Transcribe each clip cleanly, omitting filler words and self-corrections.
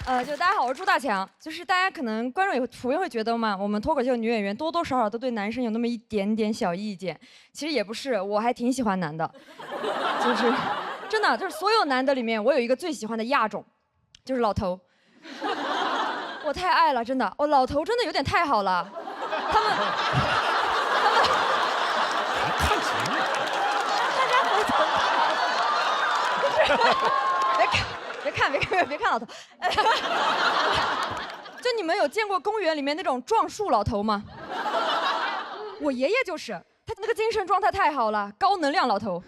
就大家好，我是朱大强。就是大家可能观众也普遍会觉得嘛，我们脱口秀女演员多多少少都对男生有那么一点点小意见。其实也不是，我还挺喜欢男的，就是真的就是所有男的里面，我有一个最喜欢的亚种，就是老头。我太爱了，真的，老头真的有点太好了，他们。看什么？大家回头看，别看老头。就你们有见过公园里面那种撞树老头吗？我爷爷就是，他那个精神状态太好了，高能量老头。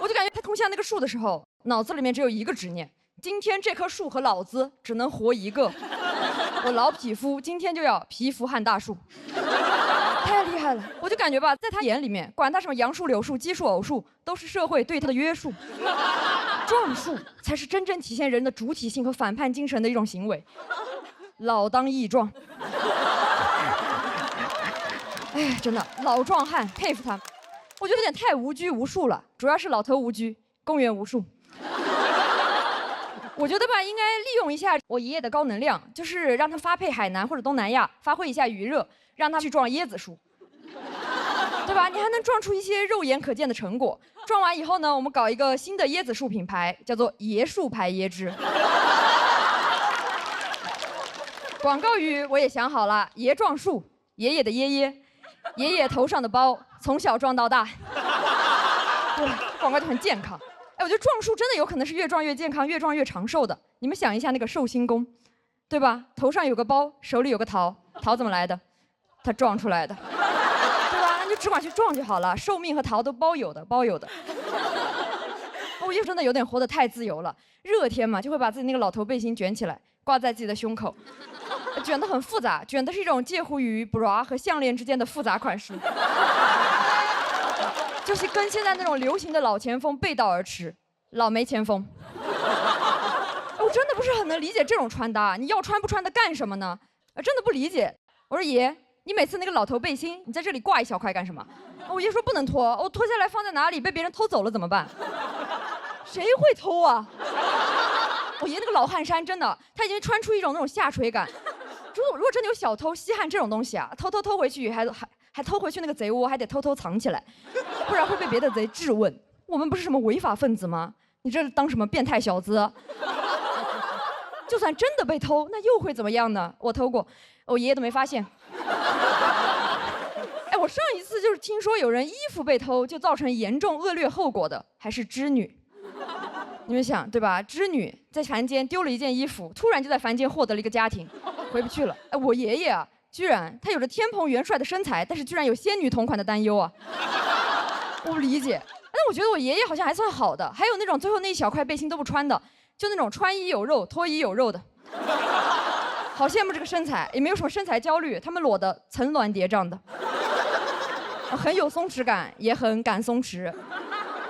我就感觉他通下那个树的时候，脑子里面只有一个执念：今天这棵树和老子只能活一个。我老匹夫今天就要蚍蜉撼大树。太厉害了！我就感觉吧，在他眼里面，管他什么杨树、柳树、奇树、偶树，都是社会对他的约束。撞树才是真正体现人的主体性和反叛精神的一种行为。老当益壮。哎，真的老壮汉，佩服他。我觉得有点太无拘无束了，主要是老头无拘，公园无数。我觉得吧，应该利用一下我爷爷的高能量，就是让他发配海南或者东南亚，发挥一下余热，让他去撞椰子树，对吧？你还能撞出一些肉眼可见的成果。撞完以后呢，我们搞一个新的椰子树品牌，叫做椰树牌椰汁。广告语我也想好了：爷撞树，爷爷的爷爷，爷爷头上的包，从小撞到大。对，广告就很健康。哎，我觉得撞树真的有可能是越撞越健康，越撞越长寿的。你们想一下那个寿星公，对吧？头上有个包，手里有个桃，桃怎么来的？他撞出来的，对吧？那就只管去撞就好了，寿命和桃都包有的，包有的。我就真的有点活得太自由了。热天嘛，就会把自己那个老头背心卷起来，挂在自己的胸口，卷得很复杂，卷的是一种介乎于 bra 和项链之间的复杂款式。就是跟现在那种流行的老前锋背道而驰，老没前锋。我真的不是很能理解这种穿搭，你要穿不穿的干什么呢？真的不理解。我说爷，你每次那个老头背心，你在这里挂一小块干什么？我爷说不能脱，我脱下来放在哪里被别人偷走了怎么办？谁会偷啊？我爷那个老汗衫真的，他已经穿出一种那种下垂感。如果真的有小偷稀罕这种东西啊，偷回去还偷回去那个贼窝，还得偷偷藏起来，不然会被别的贼质问。我们不是什么违法分子吗？你这当什么变态小子？就算真的被偷，那又会怎么样呢？我偷过，我爷爷都没发现。哎，我上一次就是听说有人衣服被偷就造成严重恶劣后果的，还是织女。你们想对吧？织女在凡间丢了一件衣服，突然就在凡间获得了一个家庭，回不去了。哎，我爷爷啊，居然他有着天蓬元帅的身材，但是居然有仙女同款的担忧啊！我不理解。但我觉得我爷爷好像还算好的，还有那种最后那一小块背心都不穿的，就那种穿衣有肉脱衣有肉的。好羡慕这个身材，也没有什么身材焦虑，他们裸的层峦叠嶂的，很有松弛感，也很敢松弛。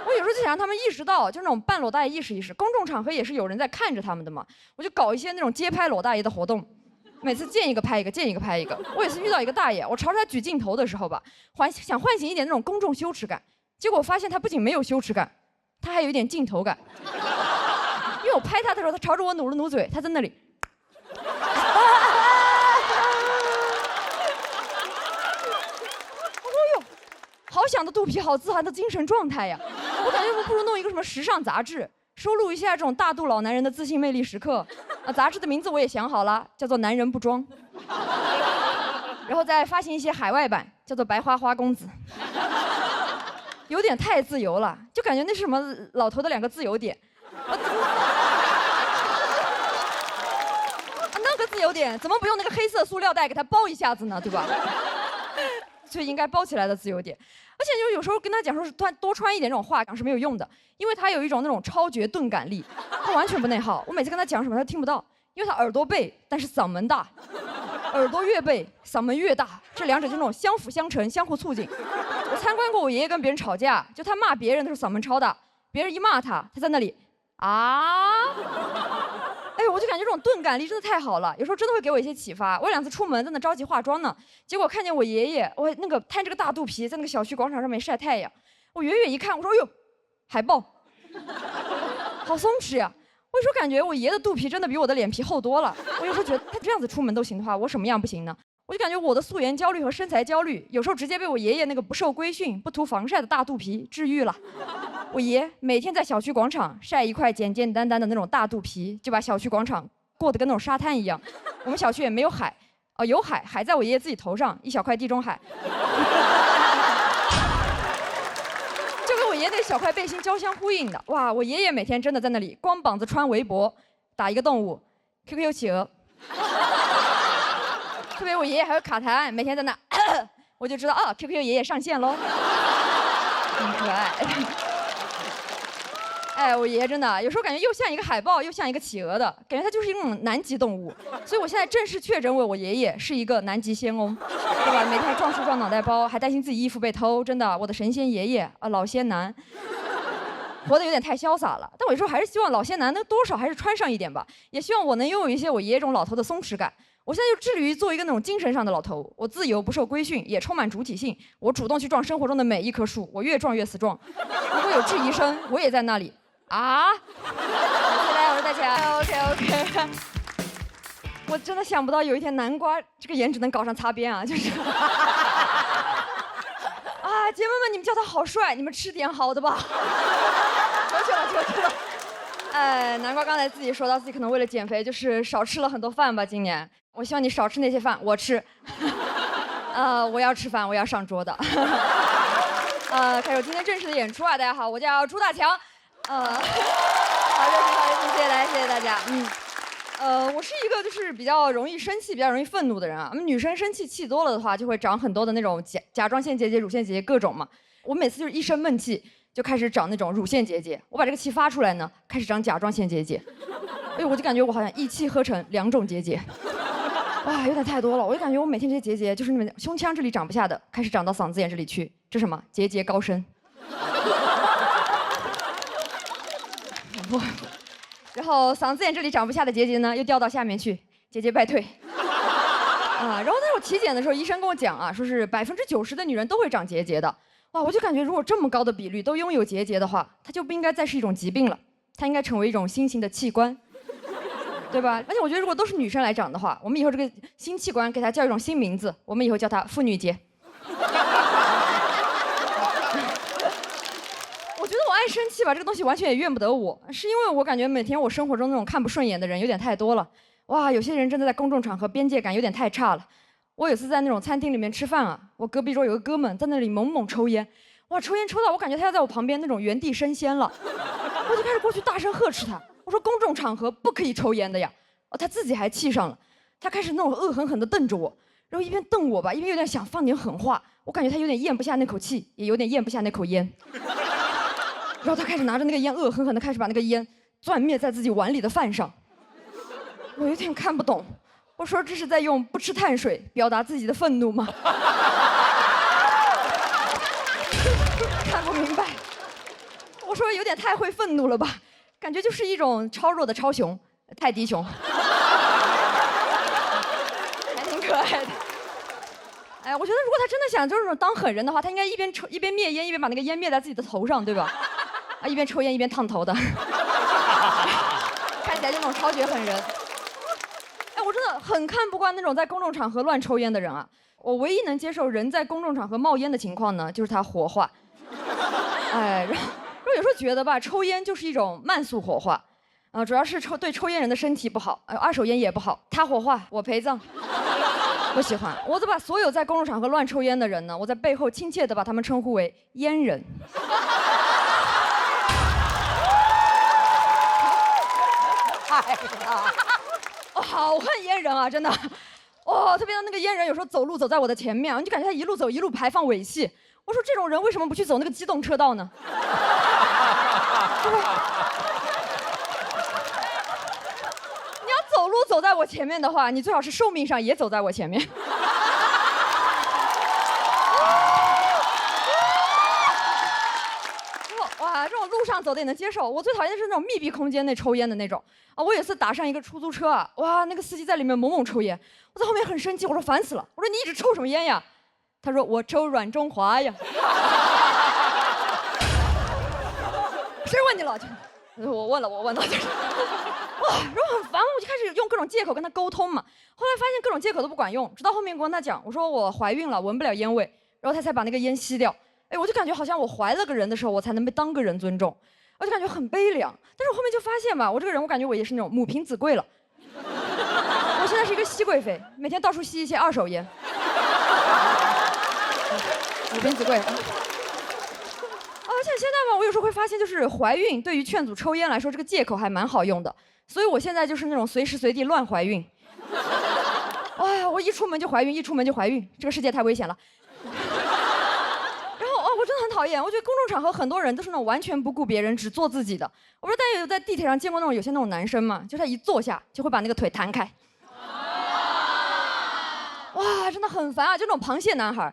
我有时候就想让他们意识到，就那种半裸大爷意识意识，公众场合也是有人在看着他们的嘛。我就搞一些那种街拍裸大爷的活动，每次见一个拍一个，见一个拍一个。我有一次遇到一个大爷，我朝着他举镜头的时候吧，想唤醒一点那种公众羞耻感，结果我发现他不仅没有羞耻感，他还有一点镜头感。因为我拍他的时候，他朝着我努了努嘴，他在那里。我说哟，好想的肚皮，好自寒的精神状态呀！我感觉我不如弄一个什么时尚杂志，收录一下这种大肚老男人的自信魅力时刻。杂志的名字我也想好了，叫做《男人不装》。然后再发行一些海外版，叫做《白花花公子》。有点太自由了，就感觉那是什么老头的2个自由点。那个自由点怎么不用那个黑色塑料袋给它包一下子呢？对吧？所以应该包起来的自由点。而且就有时候跟他讲说是多穿一点这种话讲是没有用的，因为他有一种那种超绝钝感力，他完全不内耗。我每次跟他讲什么他听不到，因为他耳朵背，但是嗓门大，耳朵越背嗓门越大，这2者就那种相辅相成，相互促进。我参观过我爷爷跟别人吵架，就他骂别人的时候嗓门超大，别人一骂他，他在那里啊。哎呦，我就感觉这种钝感力真的太好了，有时候真的会给我一些启发。我2次出门在那着急化妆呢，结果看见我爷爷，我那个摊着个大肚皮在那个小区广场上面晒太阳。我远远一看，我说：“哎呦，海豹，好松弛呀！”我有时候感觉我爷的肚皮真的比我的脸皮厚多了。我有时候觉得他这样子出门都行的话，我什么样不行呢？我就感觉我的素颜焦虑和身材焦虑，有时候直接被我爷爷那个不受规训、不涂防晒的大肚皮治愈了。我爷每天在小区广场晒一块简简单单的那种大肚皮，就把小区广场过得跟那种沙滩一样。我们小区也没有海，有海，海在我爷爷自己头上，一小块地中海。就跟我爷爷那小块背心交相呼应的。哇，我爷爷每天真的在那里光膀子穿围脖，打一个动物 ，QQ 企鹅。特别我爷爷还有卡痰，每天在那，我就知道啊 ，QQ 爷爷上线喽，很可爱。哎，我爷爷真的有时候感觉又像一个海豹，又像一个企鹅的感觉，他就是一种南极动物。所以我现在正式确诊为我爷爷是一个南极仙翁，对吧？每天撞树撞脑袋包，还担心自己衣服被偷，真的，我的神仙爷爷啊，老仙男。活得有点太潇洒了，但我有时候还是希望老仙男能多少还是穿上一点吧，也希望我能拥有一些我爷爷这种老头的松弛感。我现在就致力于做一个那种精神上的老头，我自由不受规训，也充满主体性。我主动去撞生活中的每一棵树，我越撞越死撞。如果有质疑声，我也在那里啊。大家好，我是大强。OK。我真的想不到有一天南瓜这个颜值能搞上擦边啊，就是。啊，姐妹们，你们叫他好帅，你们吃点好的吧。求去了。哎，南瓜刚才自己说到自己可能为了减肥，就是少吃了很多饭吧。今年，我希望你少吃那些饭，我吃。我要吃饭，我要上桌的。开始今天正式的演出啊！大家好，我叫朱大强。好热情，谢谢大家，谢谢大家。我是一个就是比较容易生气、比较容易愤怒的人啊。我们女生生气气多了的话，就会长很多的那种甲状腺结节、乳腺结节各种嘛。我每次就是一生闷气，就开始长那种乳腺结节。我把这个气发出来呢，开始长甲状腺结节。哎，我就感觉我好像一气呵成2种结节。哇，有点太多了。我就感觉我每天这些结节，就是你们胸腔这里长不下的，开始长到嗓子眼这里去。这什么？节节高升。然后嗓子眼这里长不下的结节呢，又掉到下面去，节节败退。然后在我体检的时候，医生跟我讲啊，说是90%的女人都会长结节的。哇，我就感觉如果这么高的比率都拥有结节的话，它就不应该再是一种疾病了，它应该成为一种新型的器官，对吧？而且我觉得如果都是女生来长的话，我们以后这个新器官给它叫一种新名字，我们以后叫它妇女节。我觉得我爱生气吧，这个东西完全也怨不得我，是因为我感觉每天我生活中那种看不顺眼的人有点太多了。哇，有些人真的在公众场合边界感有点太差了。我有次在那种餐厅里面吃饭啊，我隔壁桌有个哥们在那里猛猛抽烟，哇，抽烟抽到我感觉他要在我旁边那种原地升仙了，我就开始过去大声呵斥他，我说公众场合不可以抽烟的呀。他自己还气上了，他开始那种恶狠狠地瞪着我，然后一边瞪我吧，一边有点想放点狠话，我感觉他有点咽不下那口气，也有点咽不下那口烟。然后他开始拿着那个烟恶狠狠地开始把那个烟攥灭在自己碗里的饭上，我有点看不懂。我说这是在用不吃碳水表达自己的愤怒吗？看不明白。我说有点太会愤怒了吧，感觉就是一种超弱的超熊，泰迪熊，还挺可爱的。哎，我觉得如果他真的想就是当狠人的话，他应该一边抽一边灭烟，一边把那个烟灭在自己的头上，对吧？一边抽烟一边烫头的，看起来就那种超绝狠人。我真的很看不惯那种在公众场合乱抽烟的人啊！我唯一能接受人在公众场合冒烟的情况呢，就是他火化。然后有时候觉得吧，抽烟就是一种慢速火化，主要是对抽烟人的身体不好，二手烟也不好。他火化，我陪葬。不喜欢，我就把所有在公众场合乱抽烟的人呢，我在背后亲切地把他们称呼为烟人。哎呀！好恨烟人啊，真的，特别的那个烟人有时候走路走在我的前面，你就感觉他一路走一路排放尾气。我说这种人为什么不去走那个机动车道呢？你要走路走在我前面的话，你最好是寿命上也走在我前面。哇，这种路上走的也能接受。我最讨厌的是那种密闭空间内抽烟的那种。我有一次打上一个出租车啊，哇，那个司机在里面猛猛抽烟，我在后面很生气，我说烦死了，我说你一直抽什么烟呀？他说我抽软中华呀。谁问你了？我问了，就是，哇，然后很烦，我就开始用各种借口跟他沟通嘛。后来发现各种借口都不管用，直到后面我跟他讲，我说我怀孕了，闻不了烟味，然后他才把那个烟吸掉。哎，我就感觉好像我怀了个人的时候，我才能被当个人尊重，我就感觉很悲凉。但是我后面就发现吧，我这个人，我感觉我也是那种母凭子贵了。我现在是一个熹贵妃，每天到处吸一些二手烟。母凭子贵。而且现在吧，我有时候会发现，就是怀孕对于劝阻抽烟来说，这个借口还蛮好用的。所以我现在就是那种随时随地乱怀孕。哎呀，我一出门就怀孕，一出门就怀孕，这个世界太危险了。然后我真的很讨厌，我觉得公众场合很多人都是那种完全不顾别人，只做自己的。我不知道大家有在地铁上见过那种有些那种男生吗？就是他一坐下就会把那个腿弹开。哇，真的很烦啊！就那种螃蟹男孩。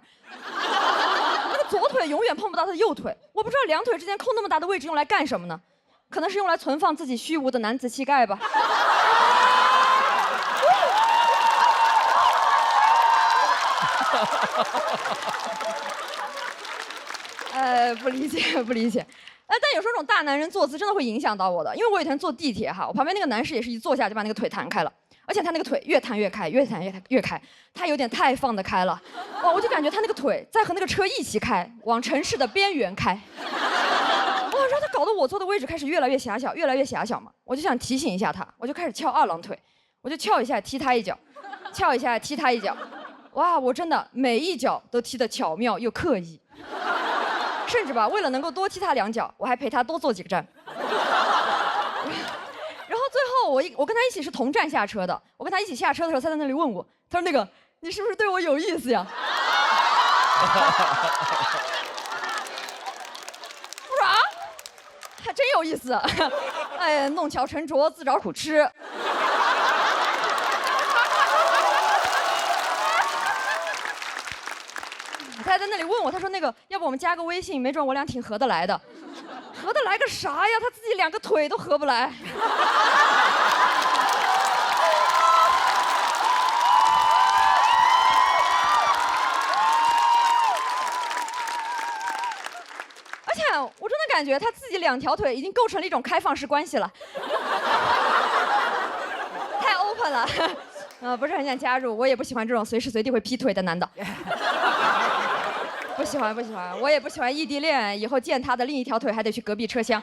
那个左腿永远碰不到他的右腿，我不知道两腿之间空那么大的位置用来干什么呢？可能是用来存放自己虚无的男子气概吧。不理解，不理解。但有时候这种大男人坐姿真的会影响到我的，因为我有一天坐地铁哈，我旁边那个男士也是一坐下就把那个腿弹开了，而且他那个腿越弹越开，越弹越开，他有点太放得开了。哇，我就感觉他那个腿在和那个车一起开，往城市的边缘开。哇，然后他搞得我坐的位置开始越来越狭小，越来越狭小嘛，我就想提醒一下他，我就开始翘二郎腿，我就翘一下踢他一脚，翘一下踢他一脚。哇，我真的每一脚都踢得巧妙又刻意。甚至吧，为了能够多踢他2脚，我还陪他多坐几个站。然后最后我跟他一起是同站下车的，我跟他一起下车的时候，他在那里问我，他说那个你是不是对我有意思呀？我说啊，还真有意思。哎，弄巧成拙，自找苦吃。他还在那里问我，他说那个，要不我们加个微信，没准我俩挺合得来的。合得来个啥呀？他自己2个腿都合不来。而且我真的感觉他自己2条腿已经构成了一种开放式关系了。太 open 了。不是很想加入，我也不喜欢这种随时随地会劈腿的男的。不喜欢，我也不喜欢异地恋，以后见他的另一条腿还得去隔壁车厢。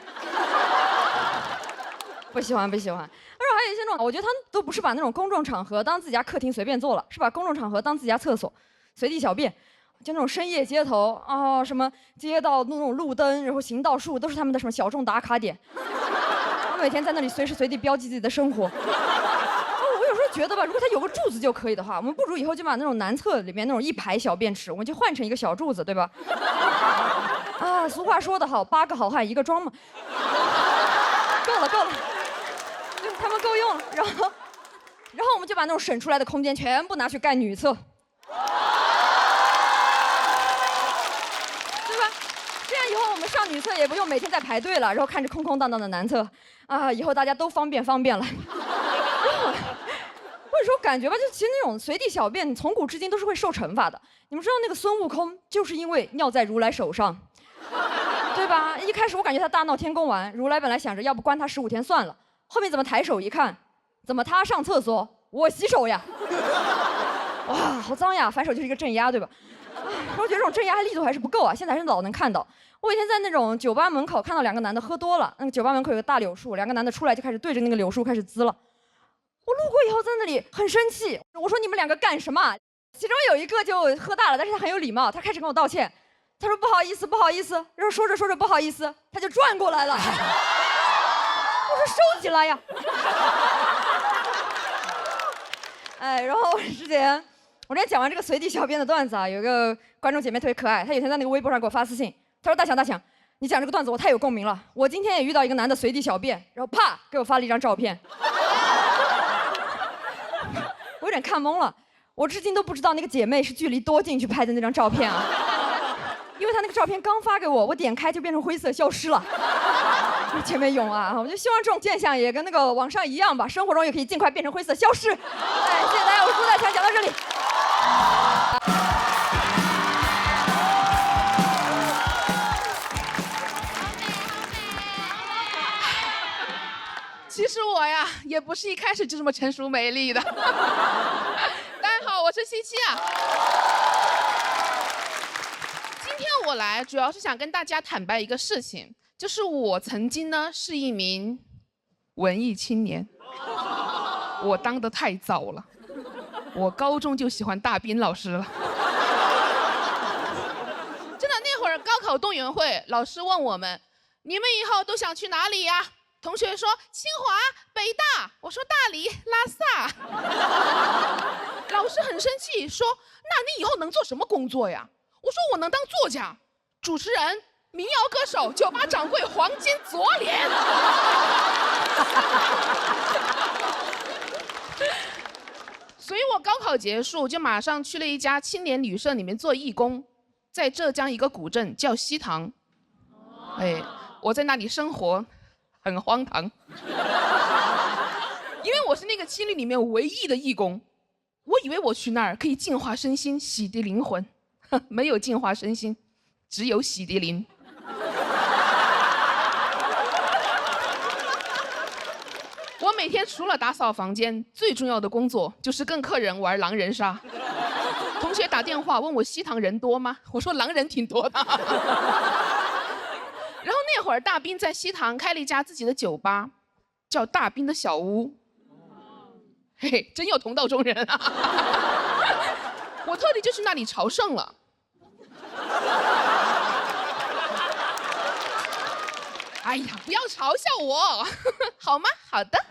不喜欢。而且还有一些那种，我觉得他们都不是把那种公众场合当自己家客厅随便坐了，是把公众场合当自己家厕所，随地小便。就那种深夜街头啊，什么街道那种路灯，然后行道树，都是他们的什么小众打卡点。他每天在那里随时随地标记自己的生活。觉得吧，如果他有个柱子就可以的话，我们不如以后就把那种男厕里面那种1排小便池，我们就换成一个小柱子，对吧？啊，俗话说得好，8个好汉1个庄嘛。够了，就他们够用了。然后我们就把那种省出来的空间全部拿去盖女厕，对吧？这样以后我们上女厕也不用每天在排队了，然后看着空空荡荡的男厕，啊，以后大家都方便了。或者说感觉吧，就其实那种随地小便，从古至今都是会受惩罚的。你们知道那个孙悟空就是因为尿在如来手上，对吧？一开始我感觉他大闹天宫完，如来本来想着要不关他15天算了，后面怎么抬手一看，怎么他上厕所我洗手呀？哇，好脏呀！反手就是一个镇压，对吧？我觉得这种镇压力度还是不够啊，现在还是老能看到。我以前在那种酒吧门口看到2个男的喝多了，那个酒吧门口有个大柳树，2个男的出来就开始对着那个柳树开始滋了。我路过以后在那里很生气，我说你们2个干什么？其中有一个就喝大了，但是他很有礼貌，他开始跟我道歉，他说不好意思，然后说着不好意思，他就转过来了。我说收起来呀。哎，然后之前讲完这个随地小便的段子啊，有一个观众姐妹特别可爱，她有天在那个微博上给我发私信，她说大强，你讲这个段子我太有共鸣了，我今天也遇到一个男的随地小便，然后啪给我发了一张照片。我有点看懵了，我至今都不知道那个姐妹是距离多近去拍的那张照片啊，因为她那个照片刚发给我，我点开就变成灰色消失了。姐妹勇啊！我就希望这种现象也跟那个网上一样吧，生活中也可以尽快变成灰色消失。哎，谢谢大家，我是朱大强，讲到这里。其实我呀，也不是一开始就这么成熟美丽的。大家好，我是西七啊。今天我来主要是想跟大家坦白一个事情，就是我曾经呢是一名文艺青年，我当得太早了，我高中就喜欢大斌老师了。真的，那会儿高考动员会，老师问我们，你们以后都想去哪里呀？同学说清华、北大，我说大理、拉萨。老师很生气，说：“那你以后能做什么工作呀？”我说：“我能当作家、主持人、民谣歌手、酒吧掌柜、黄金左脸。”所以我高考结束就马上去了一家青年旅社里面做义工，在浙江一个古镇叫西塘。哎，我在那里生活。很荒唐，因为我是那个青旅里面唯一的义工，我以为我去那儿可以净化身心、洗涤灵魂，没有净化身心，只有洗涤灵。我每天除了打扫房间，最重要的工作就是跟客人玩狼人杀。同学打电话问我西塘人多吗？我说狼人挺多的。然后那会儿大斌在西塘开了一家自己的酒吧，叫大斌的小屋。嘿嘿，真有同道中人啊！我特地就去那里朝圣了。哎呀，不要嘲笑我，好吗？好的。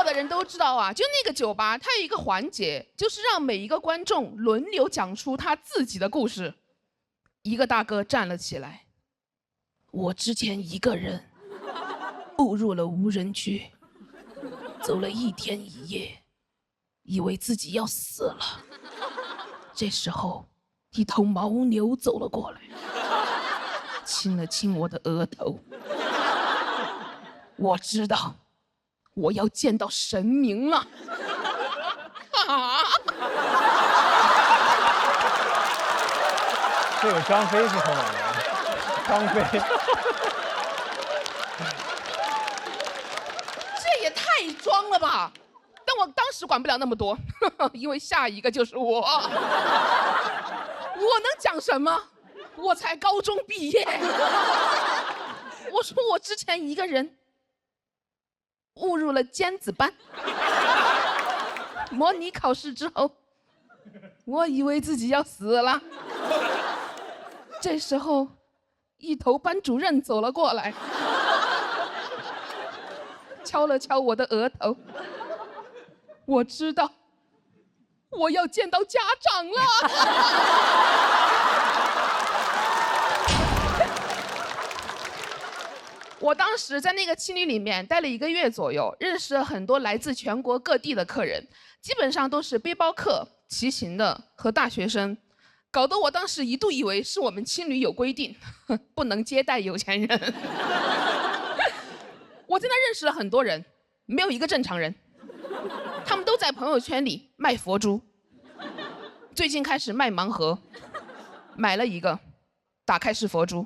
的人都知道啊，就那个酒吧，它有一个环节，就是让每一个观众轮流讲出他自己的故事。一个大哥站了起来：“我之前一个人误入了无人区，走了1天1夜，以为自己要死了。这时候，一头牦牛走了过来，亲了亲我的额头。我知道。”我要见到神明了！啊！这个张飞是从哪来的？张飞，这也太装了吧！但我当时管不了那么多，因为下一个就是我。我能讲什么？我才高中毕业。我说我之前一个人。误入了尖子班，模拟考试之后，我以为自己要死了。这时候，一头班主任走了过来，敲了敲我的额头。我知道，我要见到家长了。我当时在那个青旅里面待了1个月左右，认识了很多来自全国各地的客人，基本上都是背包客、骑行的和大学生，搞得我当时一度以为是我们青旅有规定，不能接待有钱人。我在那认识了很多人，没有一个正常人，他们都在朋友圈里卖佛珠，最近开始卖盲盒，买了一个，打开是佛珠。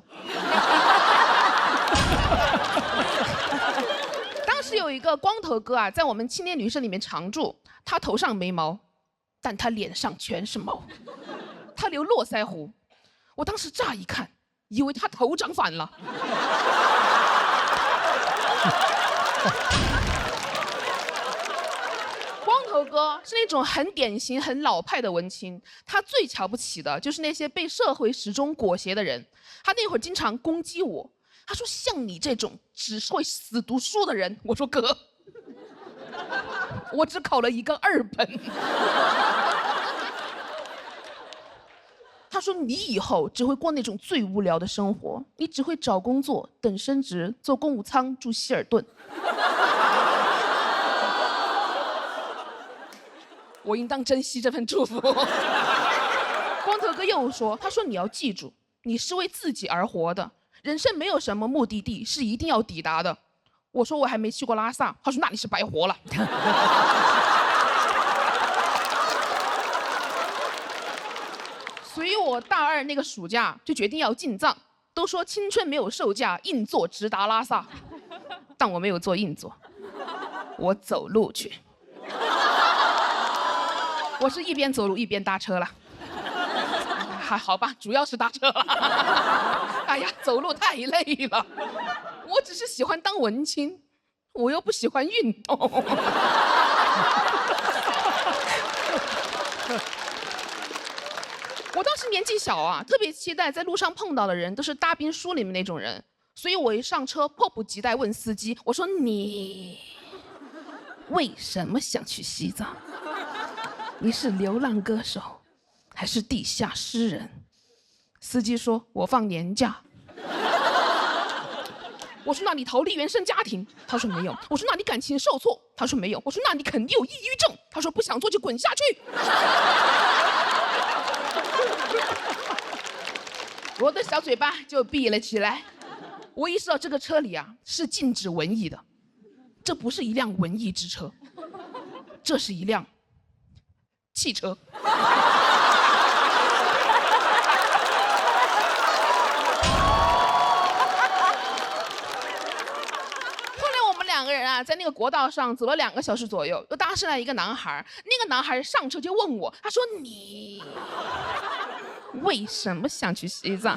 当时有一个光头哥啊，在我们青年旅社里面常住，他头上没毛，但他脸上全是毛，他留络腮胡，我当时乍一看，以为他头长反了。光头哥是那种很典型、很老派的文青，他最瞧不起的就是那些被社会时钟裹挟的人。他那会儿经常攻击我，他说：“像你这种只会死读书的人。”我说：“哥，我只考了一个2本。”他说：“你以后只会过那种最无聊的生活，你只会找工作、等升职、坐公务舱、住希尔顿。”我应当珍惜这份祝福。光头哥又说：“他说你要记住，你是为自己而活的，人生没有什么目的地是一定要抵达的。”我说：“我还没去过拉萨。”他说：“那你是白活了。”所以我我大2那个暑假就决定要进藏，都说青春没有售价，硬座直达拉萨，但我没有坐硬座，我走路去。我是一边走路一边搭车了，还好吧，主要是搭车了。哎呀，走路太累了，我只是喜欢当文青，我又不喜欢运动。我当时年纪小啊，特别期待在路上碰到的人都是大兵书里面那种人，所以我一上车迫不及待问司机，我说你为什么想去西藏？你是流浪歌手还是地下诗人？司机说我放年假。我说那你逃离原生家庭？他说没有。我说那你感情受挫？他说没有。我说那你肯定有抑郁症？他说不想做就滚下去。我的小嘴巴就闭了起来。我意识到这个车里啊是禁止文艺的，这不是一辆文艺之车，这是一辆汽车。2个人啊，在那个国道上走了2个小时左右，又搭上来一个男孩。那个男孩上车就问我，他说：“你为什么想去西藏？”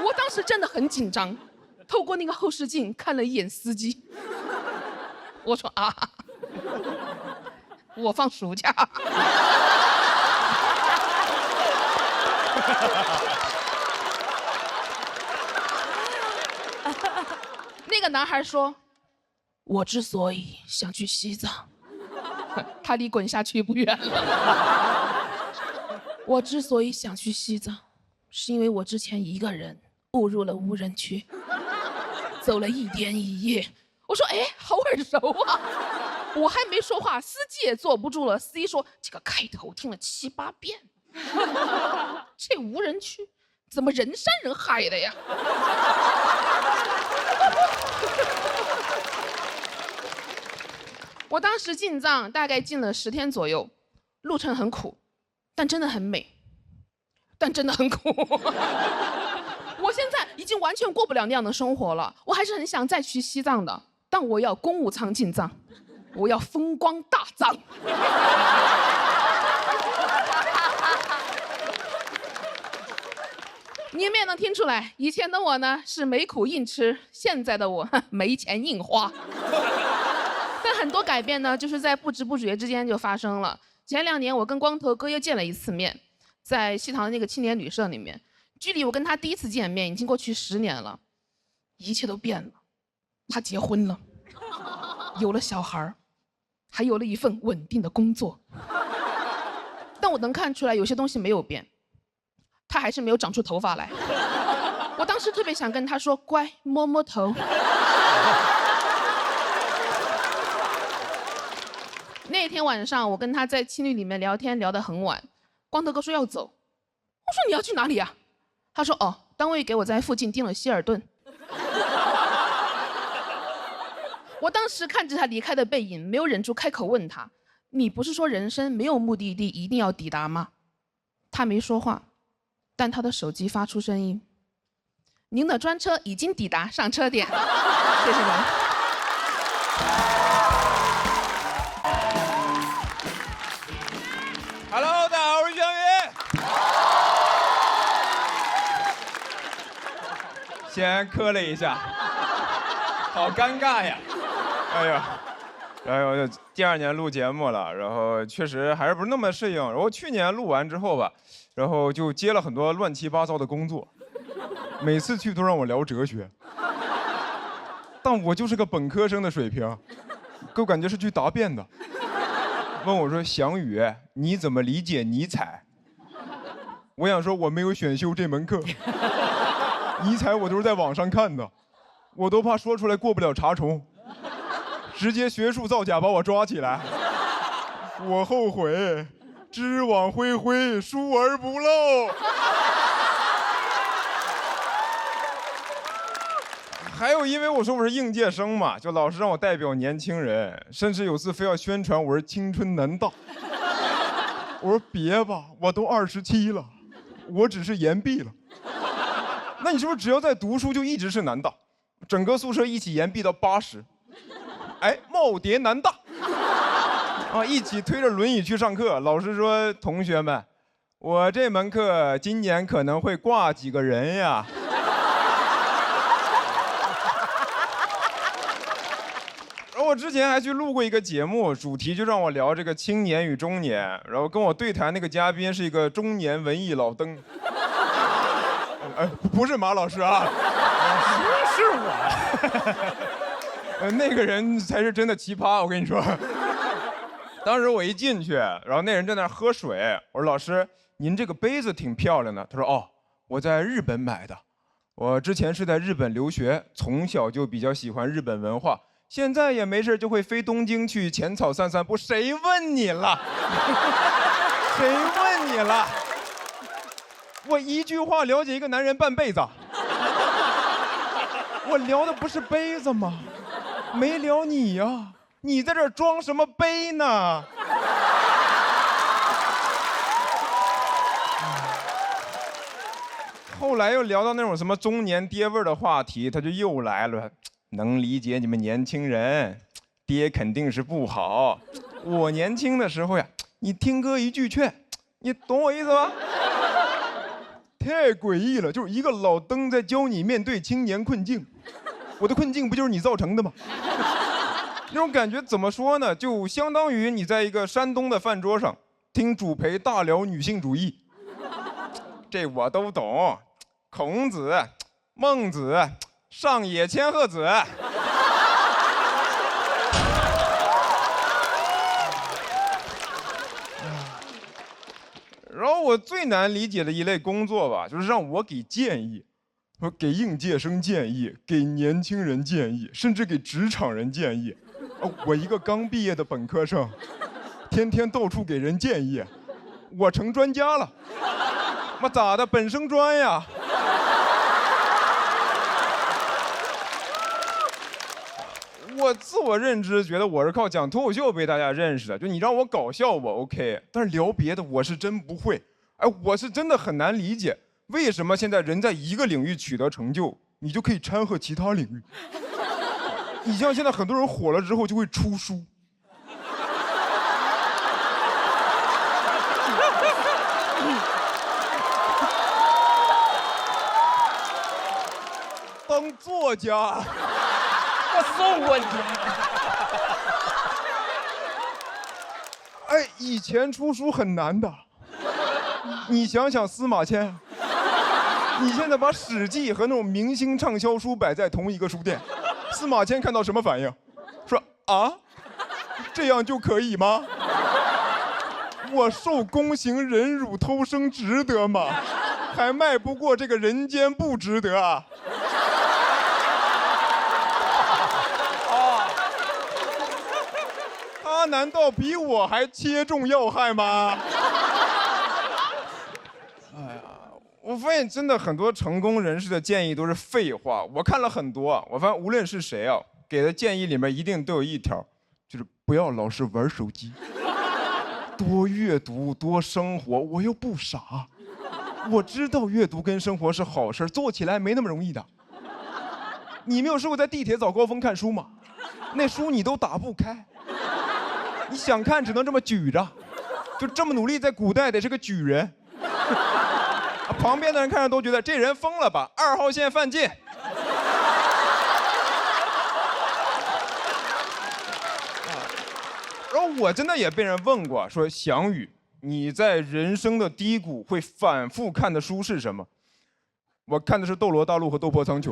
我当时真的很紧张，透过那个后视镜看了一眼司机，我说：“啊，我放暑假。”那个男孩说。我之所以想去西藏，他离滚下去不远了。我之所以想去西藏，是因为我之前一个人误入了无人区，走了1天1夜。我说，哎，好耳熟啊！我还没说话，司机也坐不住了。司机说，这个开头听了7、8遍，这无人区怎么人山人海的呀？我当时进藏大概进了10天左右，路程很苦，但真的很美，但真的很苦。我现在已经完全过不了那样的生活了，我还是很想再去西藏的，但我要公务舱进藏，我要风光大藏。你们也能听出来，以前的我呢是没苦硬吃，现在的我没钱硬花。但很多改变呢，就是在不知不觉之间就发生了。前2年，我跟光头哥又见了1次面，在西塘那个青年旅社里面，距离我跟他第1次见面已经过去10年了，一切都变了。他结婚了，有了小孩，还有了一份稳定的工作。但我能看出来，有些东西没有变，他还是没有长出头发来。我当时特别想跟他说：“乖，摸摸头。”那天晚上，我跟他在青旅里面聊天，聊得很晚。光头哥说要走，我说你要去哪里啊？他说哦，单位给我在附近订了希尔顿。我当时看着他离开的背影，没有忍住开口问他：“你不是说人生没有目的地一定要抵达吗？”他没说话，但他的手机发出声音：“您的专车已经抵达上车点。”谢谢你们。Hello， 大家好，我是江云。先磕了一下，好尴尬呀！哎呀，然后第2年录节目了，然后确实还是不是那么适应。然后去年录完之后吧，然后就接了很多乱七八糟的工作，每次去都让我聊哲学，但我就是个本科生的水平，给我感觉是去答辩的。问我说：“翔宇，你怎么理解尼采？”我想说我没有选修这门课，尼采我都是在网上看的，我都怕说出来过不了查重，直接学术造假把我抓起来。我后悔，知网恢恢，疏而不漏。还有，因为我说我是应届生嘛，就老师让我代表年轻人，甚至有次非要宣传我是青春难到。我说别吧，我都27了。我只是延毕了。那你是不是只要在读书就一直是南大？整个宿舍一起延毕到80。哎，耄耋南大。啊，一起推着轮椅去上课。老师说：“同学们，我这门课今年可能会挂几个人呀。”然后我之前还去录过一个节目，主题就让我聊这个青年与中年，然后跟我对谈那个嘉宾是一个中年文艺老登。不是马老师啊，是我。那个人才是真的奇葩，我跟你说。当时我一进去，然后那人在那儿喝水，我说：“老师，您这个杯子挺漂亮的。”他说：“哦，我在日本买的，我之前是在日本留学，从小就比较喜欢日本文化，现在也没事就会飞东京去浅草散散步。”谁问你了？谁问你了？我一句话了解一个男人半辈子。我聊的不是杯子吗？没聊你呀。你在这儿装什么杯呢？后来又聊到那种什么中年爹味儿的话题，他就又来了。能理解你们年轻人，爹肯定是不好。我年轻的时候呀，你听哥一句劝，你懂我意思吧？太诡异了，就是一个老登在教你面对青年困境。我的困境不就是你造成的吗？那种感觉怎么说呢？就相当于你在一个山东的饭桌上听主陪大聊女性主义，这我都懂。孔子、孟子、上野千鹤子。然后我最难理解的一类工作吧，就是让我给建议。说给应届生建议，给年轻人建议，甚至给职场人建议。我一个刚毕业的本科生，天天到处给人建议，我成专家了。妈咋的？本生专呀！我自我认知觉得我是靠讲脱口秀被大家认识的，就你让我搞笑我 OK， 但是聊别的我是真不会。哎，我是真的很难理解。为什么现在人在一个领域取得成就，你就可以掺和其他领域？你像现在很多人火了之后就会出书，当作家，我送过你。哎，以前出书很难的，你想想司马迁。你现在把《史记》和那种明星畅销书摆在同一个书店，司马迁看到什么反应？说啊，这样就可以吗？我受宫刑忍辱偷生值得吗？还迈不过这个人间不值得啊！他难道比我还切中要害吗？我发现真的很多成功人士的建议都是废话。我看了很多，我发现无论是谁啊，给的建议里面一定都有一条，就是不要老是玩手机，多阅读，多生活。我又不傻，我知道阅读跟生活是好事，做起来没那么容易的。你没有试过在地铁早高峰看书吗？那书你都打不开，你想看只能这么举着，就这么努力，在古代得是个举人。旁边的人看着都觉得这人疯了吧，2号线犯禁。然后我真的也被人问过，说翔宇，你在人生的低谷会反复看的书是什么？我看的是《斗罗大陆》和《斗破苍穹》。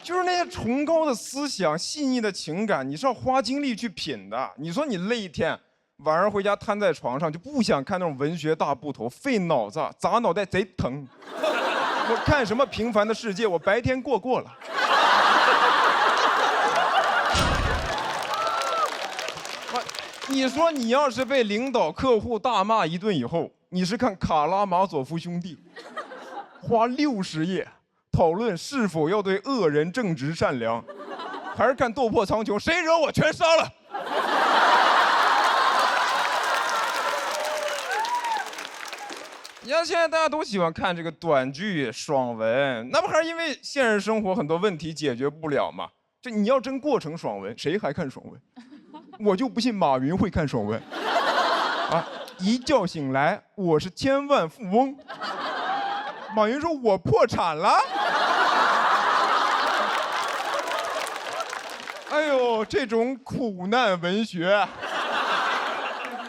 就是那些崇高的思想、细腻的情感，你是要花精力去品的。你说你累一天，晚上回家瘫在床上就不想看那种文学大部头，费脑子，砸脑袋贼疼。我看什么《平凡的世界》，我白天过了。你说你要是被领导客户大骂一顿以后，你是看《卡拉马佐夫兄弟》，花60页讨论是否要对恶人正直善良，还是看《斗破苍穹》，谁惹我全杀了。你看现在大家都喜欢看这个短剧、爽文，那不还是因为现实生活很多问题解决不了吗？这你要真过成爽文，谁还看爽文？我就不信马云会看爽文。啊，一觉醒来我是千万富翁。马云说我破产了。哎呦，这种苦难文学，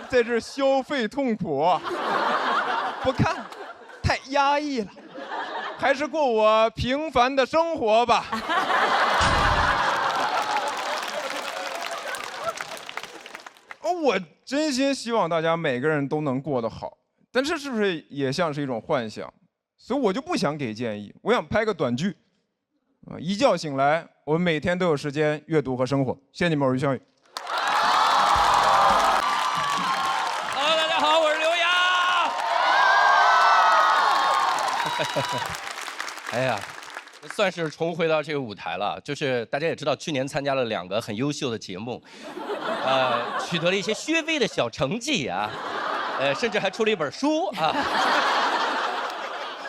在这消费痛苦，不看，太压抑了，还是过我平凡的生活吧。我真心希望大家每个人都能过得好，但这是不是也像是一种幻想？所以我就不想给建议，我想拍个短剧，一觉醒来，我们每天都有时间阅读和生活。谢谢你们，我是肖宇。Hello， 大家好，我是刘洋。哎呀，算是重回到这个舞台了。就是大家也知道，去年参加了2个很优秀的节目，取得了一些略微的小成绩啊，甚至还出了一本书啊。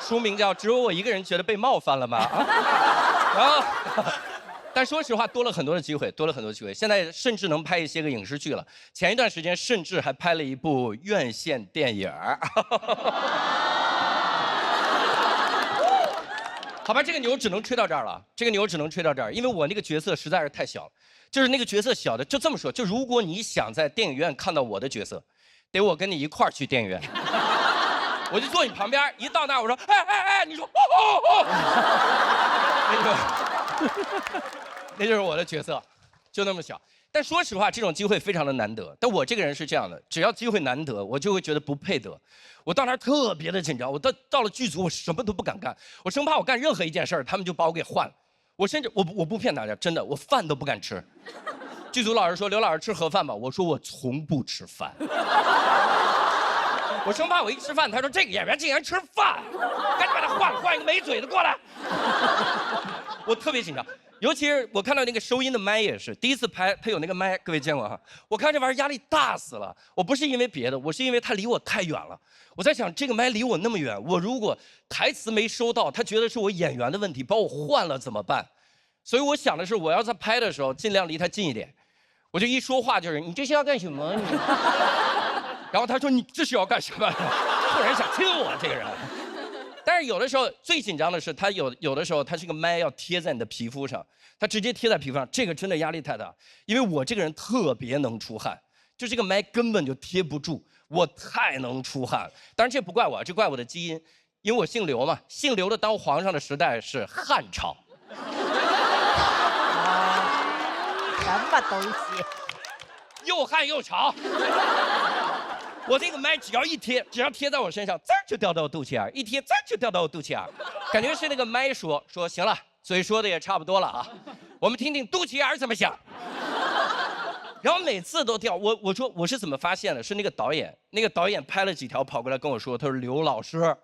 书名叫《只有我一个人觉得被冒犯了吗》啊。然后，但说实话，多了很多的机会，现在甚至能拍一些个影视剧了。前一段时间甚至还拍了一部院线电影。好吧，这个牛只能吹到这儿了。因为我那个角色实在是太小了，就是那个角色小的，就这么说，就如果你想在电影院看到我的角色，得我跟你一块儿去电影院。我就坐你旁边，一到那我说，哎，你说，那就是我的角色，就那么小。但说实话，这种机会非常的难得。但我这个人是这样的，只要机会难得，我就会觉得不配得。我到那儿特别的紧张，我到了剧组，我什么都不敢干，我生怕我干任何一件事他们就把我给换了。我甚至我不骗大家，真的，我饭都不敢吃。剧组老师说，刘老师吃盒饭吧，我说我从不吃饭。我生怕我一吃饭，他说这个演员竟然吃饭，赶紧把他换一个没嘴的过来。我特别紧张，尤其是我看到那个收音的麦也是，第一次拍他有那个麦，各位见过哈？我看这玩意儿压力大死了。我不是因为别的，我是因为他离我太远了。我在想，这个麦离我那么远，我如果台词没收到，他觉得是我演员的问题，把我换了怎么办？所以我想的是，我要在拍的时候尽量离他近一点。我就一说话就是你这是要干什么？你然后他说你这是要干什么？突然想亲我这个人。但是有的时候最紧张的是，他有的时候他这个麦要贴在你的皮肤上，他直接贴在皮肤上，这个真的压力太大。因为我这个人特别能出汗，就这个麦根本就贴不住，我太能出汗。当然这不怪我，这怪我的基因，因为我姓刘嘛，姓刘的当皇上的时代是汉朝。什么东西？又汗又潮。我这个麦只要贴在我身上，滋儿就掉到我肚脐眼，一贴滋儿就掉到我肚脐眼，感觉是那个麦说行了，嘴说的也差不多了啊，我们听听肚脐眼怎么想。然后每次都掉，我说我是怎么发现的？是那个导演拍了几条跑过来跟我说，他说刘老师，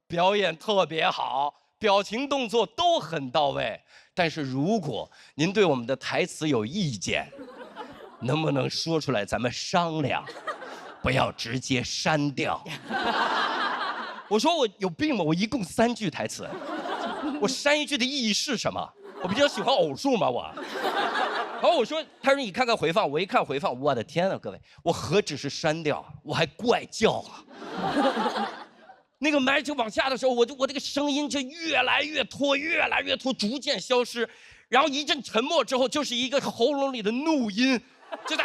表演特别好，表情动作都很到位，但是如果您对我们的台词有意见，能不能说出来咱们商量？不要直接删掉。我说我有病吗？我一共3句台词，我删1句的意义是什么？我比较喜欢偶数嘛我。然后我说，他说你看看回放，我一看回放，我的天啊，各位，我何止是删掉，我还怪叫啊。那个麦就往下的时候，我这个声音就越来越拖，逐渐消失，然后一阵沉默之后，就是一个喉咙里的怒音。就在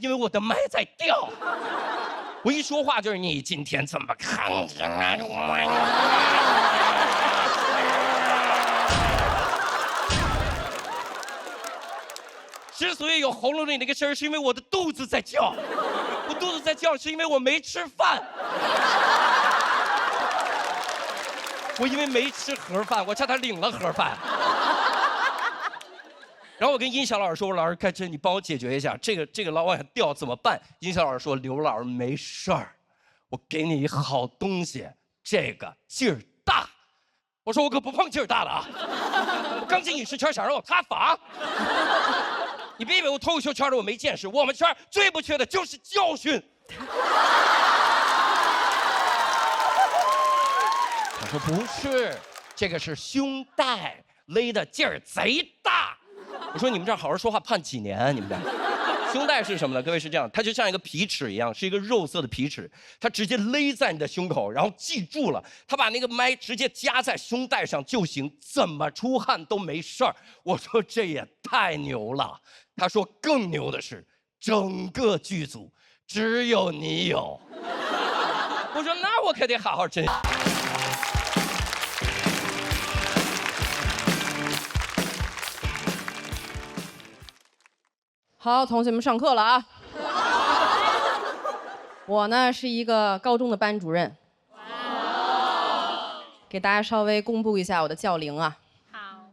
因为我的麦在掉，我一说话就是你今天怎么看见了？之所以有喉咙里那个声儿，是因为我的肚子在叫，我肚子在叫是因为我没吃饭，我因为没吃盒饭，我差点领了盒饭。然后我跟音响老师说：“我说老师，该真你帮我解决一下，这个老往下掉怎么办？”音响老师说：“刘老师没事儿，我给你一好东西，这个劲儿大。”我说：“我可不碰劲儿大的啊！我刚进影视圈，想让我塌房。你别以为我脱口秀圈的我没见识，我们圈最不缺的就是教训。”我说不是，这个是胸带，勒的劲儿贼大。我说你们这儿好好说话，判几年啊？你们这儿？胸带是什么呢？各位是这样，它就像一个皮尺一样，是一个肉色的皮尺，它直接勒在你的胸口，然后记住了，它把那个麦直接夹在胸带上就行，怎么出汗都没事儿。我说这也太牛了。他说更牛的是，整个剧组只有你有。我说那我可得好好珍惜。好，同学们上课了啊！我呢是一个高中的班主任，给大家稍微公布一下我的教龄啊。好，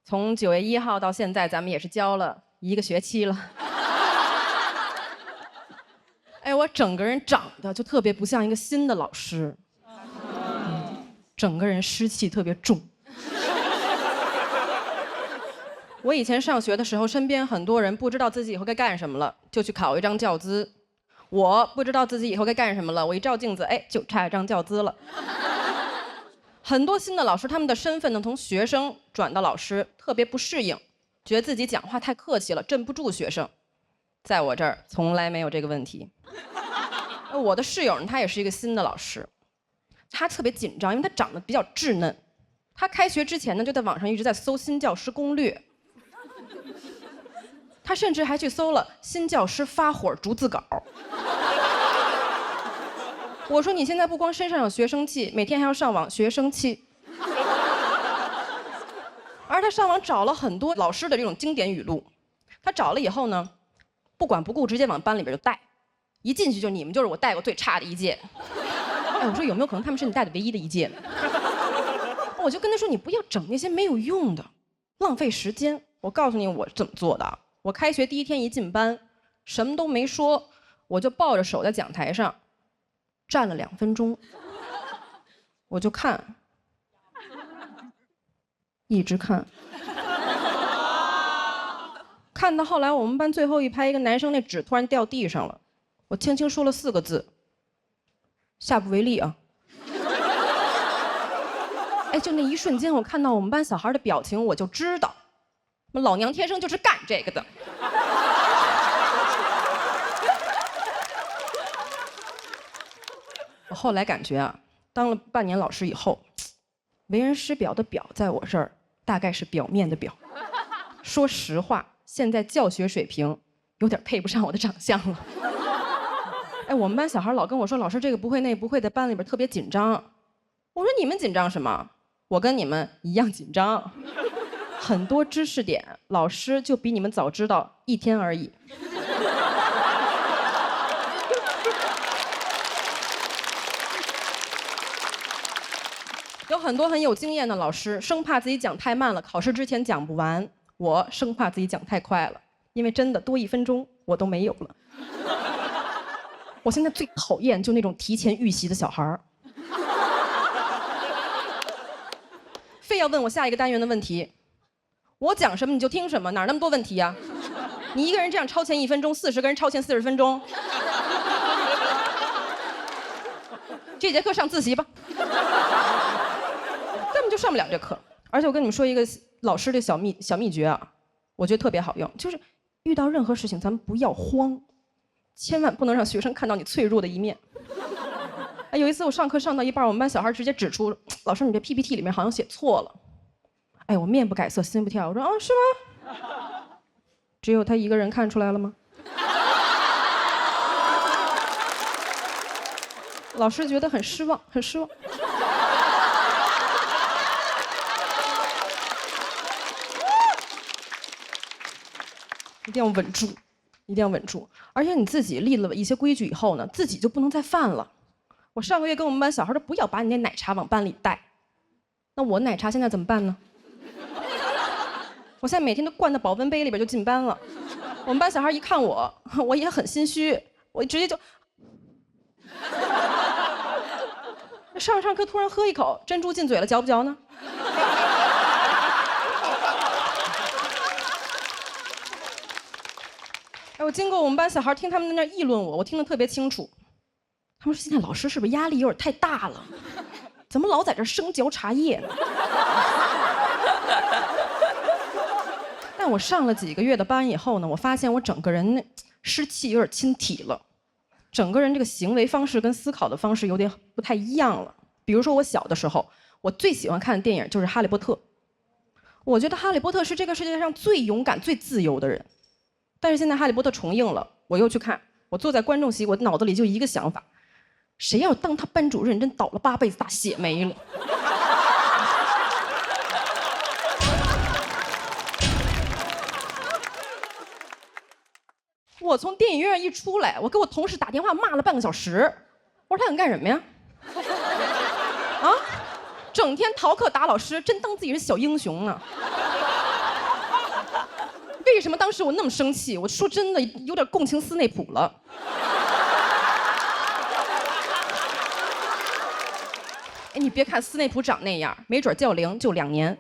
从9月1号到现在，咱们也是教了1个学期了。哎，我整个人长得就特别不像一个新的老师，整个人湿气特别重。我以前上学的时候，身边很多人不知道自己以后该干什么了，就去考一张教资。我不知道自己以后该干什么了，我一照镜子，哎，就差一张教资了。很多新的老师，他们的身份呢，从学生转到老师，特别不适应，觉得自己讲话太客气了，镇不住学生。在我这儿从来没有这个问题。我的室友呢，他也是一个新的老师，他特别紧张，因为他长得比较稚嫩。他开学之前呢，就在网上一直在搜新教师攻略。他甚至还去搜了新教师发火逐字稿。我说你现在不光身上有学生气，每天还要上网学生气。而他上网找了很多老师的这种经典语录，他找了以后呢，不管不顾，直接往班里边就带，一进去就你们就是我带过最差的一届。哎，我说有没有可能他们是你带的唯一的一届呢？我就跟他说，你不要整那些没有用的，浪费时间。我告诉你我怎么做的。我开学第1天一进班，什么都没说，我就抱着手在讲台上站了2分钟，我就看，一直看，看到后来我们班最后一排一个男生那纸突然掉地上了，我轻轻说了4个字：下不为例啊。哎，就那一瞬间，我看到我们班小孩的表情，我就知道，老娘天生就是干这个的。我后来感觉啊，当了半年老师以后，为人师表的表在我这儿大概是表面的表。说实话，现在教学水平有点配不上我的长相了。哎，我们班小孩老跟我说，老师这个不会那不会，在班里边特别紧张。我说你们紧张什么？我跟你们一样紧张。很多知识点，老师就比你们早知道1天而已。有很多很有经验的老师，生怕自己讲太慢了，考试之前讲不完。我生怕自己讲太快了，因为真的多1分钟我都没有了。我现在最讨厌就那种提前预习的小孩儿，非要问我下一个单元的问题。我讲什么你就听什么，哪儿那么多问题呀？你一个人这样超前1分钟，40个人超前40分钟。这节课上自习吧，根本就上不了这课。而且我跟你们说一个老师的小秘诀啊，我觉得特别好用，就是遇到任何事情咱们不要慌，千万不能让学生看到你脆弱的一面。哎，有一次我上课上到一半，我们班小孩直接指出，老师你这 PPT 里面好像写错了。哎，我面不改色心不跳，我说啊，是吗？只有他一个人看出来了吗？老师觉得很失望，很失望。一定要稳住，一定要稳住。而且你自己立了一些规矩以后呢，自己就不能再犯了。我上个月跟我们班小孩说，不要把你那奶茶往班里带。那我奶茶现在怎么办呢？我现在每天都灌到保温杯里边就进班了。我们班小孩一看我，我也很心虚，我直接就上课突然喝一口，珍珠进嘴了，嚼不嚼呢？哎，我经过我们班小孩听他们在那议论我，我听得特别清楚。他们说现在老师是不是压力有点太大了？怎么老在这生嚼茶叶呢？但我上了几个月的班以后呢，我发现我整个人湿气有点侵体了，整个人这个行为方式跟思考的方式有点不太一样了。比如说我小的时候，我最喜欢看的电影就是《哈利波特》，我觉得哈利波特是这个世界上最勇敢、最自由的人。但是现在哈利波特重映了，我又去看，我坐在观众席，我脑子里就一个想法：谁要当他班主任，真倒了8辈子大血霉了。我从电影院一出来，我给我同事打电话骂了半个小时。我说他想干什么呀？啊，整天逃课打老师，真当自己是小英雄呢。为什么当时我那么生气？我说真的，有点共情斯内普了。哎，你别看斯内普长那样，没准叫龄就2年。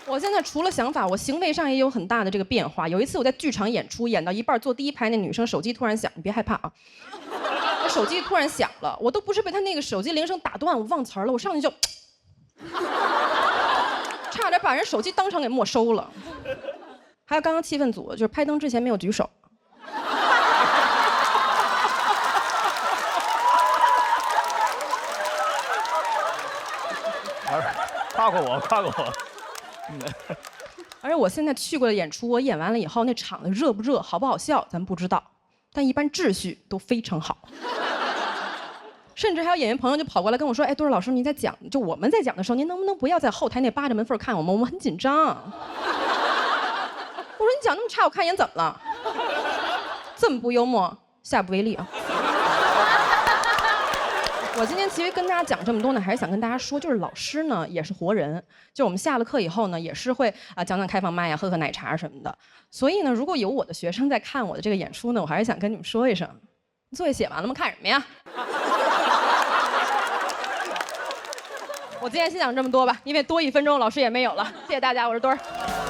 我现在除了想法，我行为上也有很大的这个变化。有一次我在剧场演出，演到一半，坐第1排那女生手机突然响，你别害怕啊。我手机突然响了，我都不是被她那个手机铃声打断，我忘词儿了，我上去就，差点把人手机当场给没收了。还有刚刚气氛组，就是拍灯之前没有举手。夸过我，夸过我。而且我现在去过的演出，我演完了以后，那场子热不热、好不好笑，咱不知道，但一般秩序都非常好。甚至还有演员朋友就跑过来跟我说：“哎，多少老师，您在讲，就我们在讲的时候，您能不能不要在后台那扒着门缝看我们？我们很紧张。”我说：“你讲那么差，我看一眼怎么了？这么不幽默，下不为例啊！”我今天其实跟大家讲这么多呢，还是想跟大家说，就是老师呢也是活人，就我们下了课以后呢，也是会讲讲开放麦呀，喝喝奶茶什么的。所以呢，如果有我的学生在看我的这个演出呢，我还是想跟你们说一声，作业写完了吗？看什么呀？我今天先讲这么多吧，因为多1分钟老师也没有了。谢谢大家，我是墩儿。